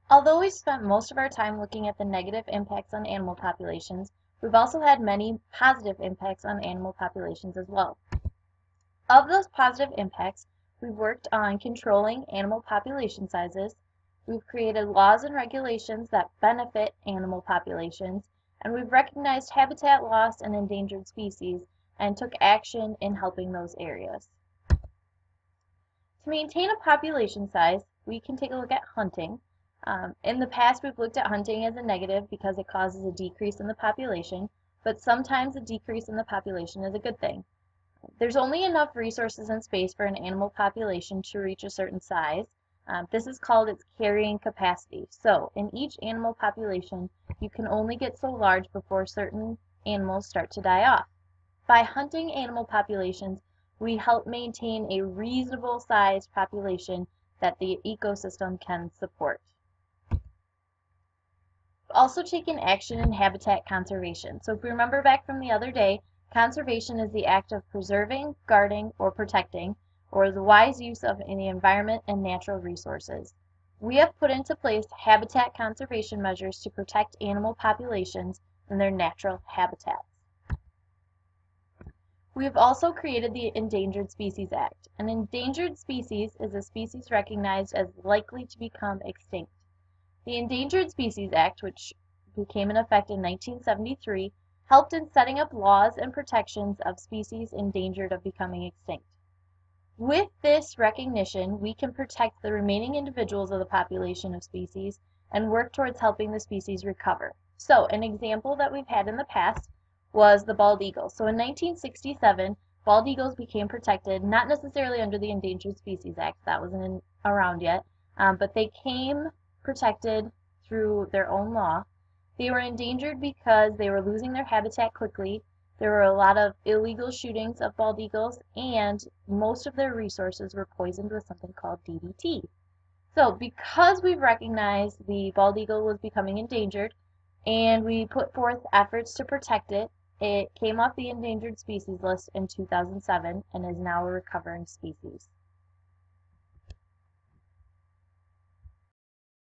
Although we spent most of our time looking at the negative impacts on animal populations, we've also had many positive impacts on animal populations as well. Of those positive impacts, we've worked on controlling animal population sizes, we've created laws and regulations that benefit animal populations, and we've recognized habitat loss and endangered species and took action in helping those areas. To maintain a population size, we can take a look at hunting. In the past, we've looked at hunting as a negative because it causes a decrease in the population, but sometimes a decrease in the population is a good thing. There's only enough resources and space for an animal population to reach a certain size. This is called its carrying capacity. So, in each animal population, you can only get so large before certain animals start to die off. By hunting animal populations, we help maintain a reasonable sized population that the ecosystem can support. Also taking action in habitat conservation. So if we remember back from the other day, conservation is the act of preserving, guarding, or protecting, or the wise use of the environment and natural resources. We have put into place habitat conservation measures to protect animal populations in their natural habitats. We have also created the Endangered Species Act. An endangered species is a species recognized as likely to become extinct. The Endangered Species Act, which became in effect in 1973, helped in setting up laws and protections of species endangered of becoming extinct. With this recognition, we can protect the remaining individuals of the population of species and work towards helping the species recover. So, an example that we've had in the past was the bald eagle. So in 1967, bald eagles became protected, not necessarily under the Endangered Species Act, that wasn't around yet, but they came protected through their own law. They were endangered because they were losing their habitat quickly. There were a lot of illegal shootings of bald eagles, and most of their resources were poisoned with something called DDT. So because we've recognized the bald eagle was becoming endangered, and we put forth efforts to protect it, it came off the endangered species list in 2007 and is now a recovering species.